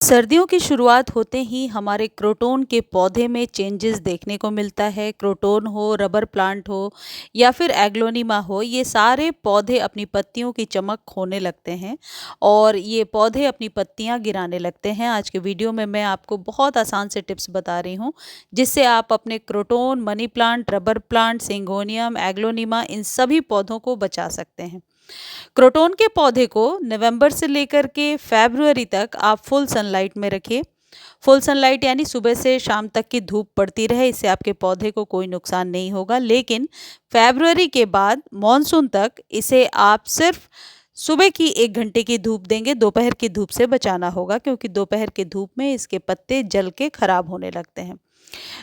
सर्दियों की शुरुआत होते ही हमारे क्रोटोन के पौधे में चेंजेस देखने को मिलता है। क्रोटोन हो, रबर प्लांट हो या फिर एग्लोनिमा हो, ये सारे पौधे अपनी पत्तियों की चमक खोने लगते हैं और ये पौधे अपनी पत्तियां गिराने लगते हैं। आज के वीडियो में मैं आपको बहुत आसान से टिप्स बता रही हूँ जिससे आप अपने croton, money plant, rubber plant, syngonium, aglaonema इन सभी पौधों को बचा सकते हैं। क्रोटोन के पौधे को नवंबर से लेकर के फरवरी तक आप फुल सनलाइट में रखिए। फुल सनलाइट यानी सुबह से शाम तक की धूप पड़ती रहे, इससे आपके पौधे को कोई नुकसान नहीं होगा। लेकिन फरवरी के बाद मॉनसून तक इसे आप सिर्फ सुबह की 1 घंटे की धूप देंगे। दोपहर की धूप से बचाना होगा क्योंकि दोपहर की धूप में इसके पत्ते जल के खराब होने लगते हैं।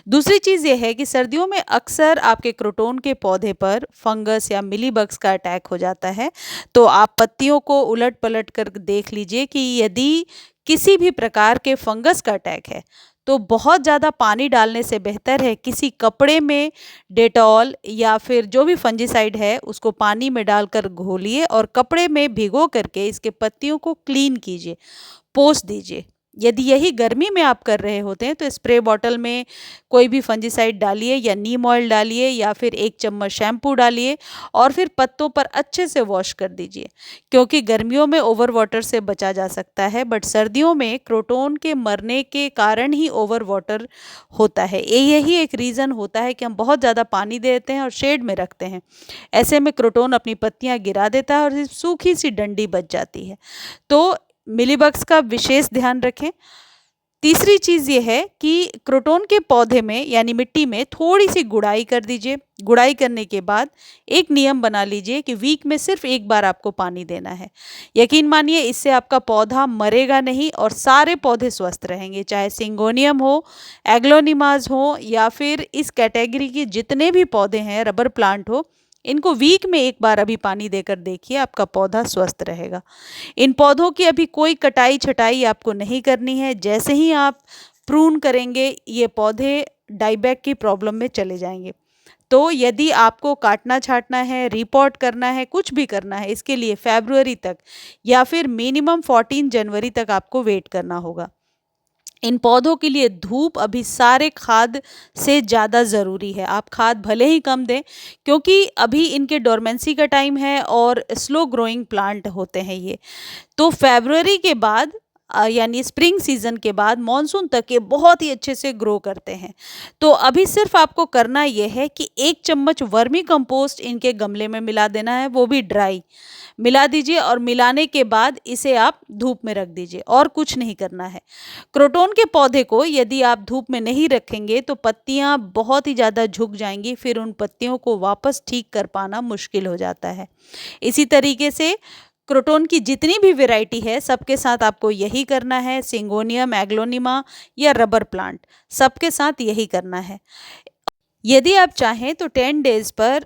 दूसरी चीज़ ये है कि सर्दियों में अक्सर आपके क्रोटोन के पौधे पर फंगस या मिलीबग्स का अटैक हो जाता है। तो आप पत्तियों को उलट पलट कर देख लीजिए कि यदि किसी भी प्रकार के फंगस का अटैक है तो बहुत ज़्यादा पानी डालने से बेहतर है किसी कपड़े में डेटॉल या फिर जो भी फंजीसाइड है उसको पानी में डालकर घोलिए और कपड़े में भिगो करके इसके पत्तियों को क्लीन कीजिए, पोंछ दीजिए। यदि यही गर्मी में आप कर रहे होते हैं तो स्प्रे बॉटल में कोई भी फंजीसाइड डालिए या नीम ऑयल डालिए या फिर 1 चम्मच शैम्पू डालिए और फिर पत्तों पर अच्छे से वॉश कर दीजिए। क्योंकि गर्मियों में ओवर वाटर से बचा जा सकता है, बट सर्दियों में क्रोटोन के मरने के कारण ही ओवर वाटर होता है। यही एक रीज़न होता है कि हम बहुत ज़्यादा पानी देते हैं और शेड में रखते हैं। ऐसे में क्रोटोन अपनी पत्तियां गिरा देता है और सिर्फ सूखी सी डंडी बच जाती है। तो मिलीबग्स का विशेष ध्यान रखें। तीसरी चीज़ ये है कि क्रोटोन के पौधे में यानी मिट्टी में थोड़ी सी गुड़ाई कर दीजिए। गुड़ाई करने के बाद एक नियम बना लीजिए कि वीक में सिर्फ एक बार आपको पानी देना है। यकीन मानिए इससे आपका पौधा मरेगा नहीं और सारे पौधे स्वस्थ रहेंगे, चाहे सिंगोनियम हो, एग्लोनिमाज हो या फिर इस कैटेगरी के जितने भी पौधे हैं, रबर प्लांट हो, इनको वीक में एक बार अभी पानी देकर देखिए, आपका पौधा स्वस्थ रहेगा। इन पौधों की अभी कोई कटाई छटाई आपको नहीं करनी है। जैसे ही आप प्रून करेंगे ये पौधे डाईबैक की प्रॉब्लम में चले जाएंगे। तो यदि आपको काटना छाटना है, रिपोर्ट करना है, कुछ भी करना है, इसके लिए फरवरी तक या फिर मिनिमम 14 जनवरी तक आपको वेट करना होगा। इन पौधों के लिए धूप अभी सारे खाद से ज़्यादा ज़रूरी है। आप खाद भले ही कम दें क्योंकि अभी इनके डोरमेंसी का टाइम है और स्लो ग्रोइंग प्लांट होते हैं ये। तो फरवरी के बाद यानी स्प्रिंग सीजन के बाद मॉनसून तक ये बहुत ही अच्छे से ग्रो करते हैं। तो अभी सिर्फ आपको करना यह है कि 1 चम्मच वर्मी कंपोस्ट इनके गमले में मिला देना है, वो भी ड्राई मिला दीजिए और मिलाने के बाद इसे आप धूप में रख दीजिए और कुछ नहीं करना है। क्रोटोन के पौधे को यदि आप धूप में नहीं रखेंगे तो पत्तियां बहुत ही ज़्यादा झुक जाएंगी, फिर उन पत्तियों को वापस ठीक कर पाना मुश्किल हो जाता है। इसी तरीके से क्रोटोन की जितनी भी वैरायटी है सबके साथ आपको यही करना है। सिंगोनियम, एग्लोनिमा या रबर प्लांट, सबके साथ यही करना है। यदि आप चाहें तो 10 डेज पर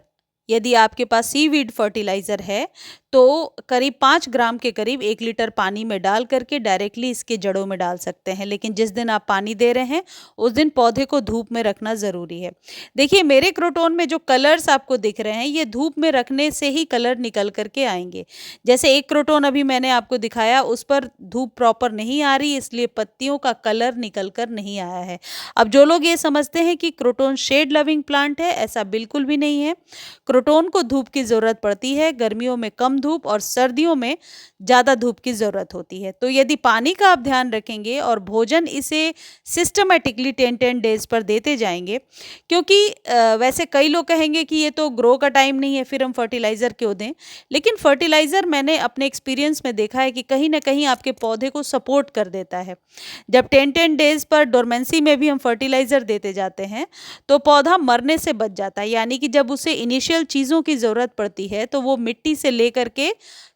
यदि आपके पास सीवीड फर्टिलाइज़र है तो करीब 5 ग्राम के करीब 1 लीटर पानी में डाल करके डायरेक्टली इसके जड़ों में डाल सकते हैं। लेकिन जिस दिन आप पानी दे रहे हैं उस दिन पौधे को धूप में रखना ज़रूरी है। देखिए मेरे क्रोटोन में जो कलर्स आपको दिख रहे हैं ये धूप में रखने से ही कलर निकल करके आएंगे। जैसे एक क्रोटोन अभी मैंने आपको दिखाया उस पर धूप प्रॉपर नहीं आ रही, इसलिए पत्तियों का कलर निकल कर नहीं आया है। अब जो लोग ये समझते हैं कि क्रोटोन शेड लविंग प्लांट है, ऐसा बिल्कुल भी नहीं है। क्रोटोन को धूप की ज़रूरत पड़ती है, गर्मियों में कम धूप और सर्दियों में ज़्यादा धूप की ज़रूरत होती है। तो यदि पानी का आप ध्यान रखेंगे और भोजन इसे सिस्टमेटिकली 10-10 डेज पर देते जाएंगे, क्योंकि वैसे कई लोग कहेंगे कि ये तो ग्रो का टाइम नहीं है फिर हम फर्टिलाइज़र क्यों दें। लेकिन फर्टिलाइज़र मैंने अपने एक्सपीरियंस में देखा है कि कहीं ना कहीं आपके पौधे को सपोर्ट कर देता है। जब 10-10 डेज पर डोरमेंसी में भी हम फर्टिलाइज़र देते जाते हैं तो पौधा मरने से बच जाता है। यानी कि जब उसे इनिशियल चीज़ों की ज़रूरत पड़ती है तो वो मिट्टी से लेकर के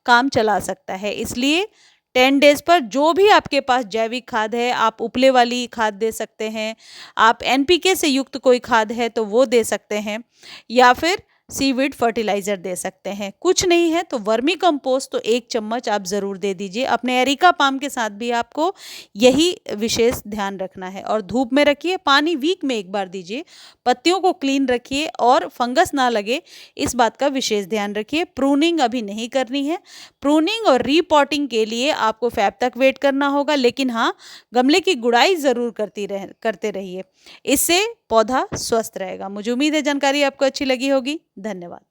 काम चला सकता है। इसलिए 10 डेज पर जो भी आपके पास जैविक खाद है, आप उपले वाली खाद दे सकते हैं, आप एनपीके से युक्त कोई खाद है तो वो दे सकते हैं, या फिर सीवीड फर्टिलाइज़र दे सकते हैं। कुछ नहीं है तो वर्मी कंपोस्ट तो 1 चम्मच आप ज़रूर दे दीजिए। अपने एरिका पाम के साथ भी आपको यही विशेष ध्यान रखना है। और धूप में रखिए, पानी वीक में 1 बार दीजिए, पत्तियों को क्लीन रखिए और फंगस ना लगे, इस बात का विशेष ध्यान रखिए। प्रूनिंग अभी नहीं करनी है। प्रूनिंग और रीपॉटिंग के लिए आपको फ़ेब तक वेट करना होगा, लेकिन हाँ, गमले की गुड़ाई ज़रूर करते रहिए। इससे पौधा स्वस्थ रहेगा। मुझे उम्मीद है जानकारी आपको अच्छी लगी होगी। धन्यवाद।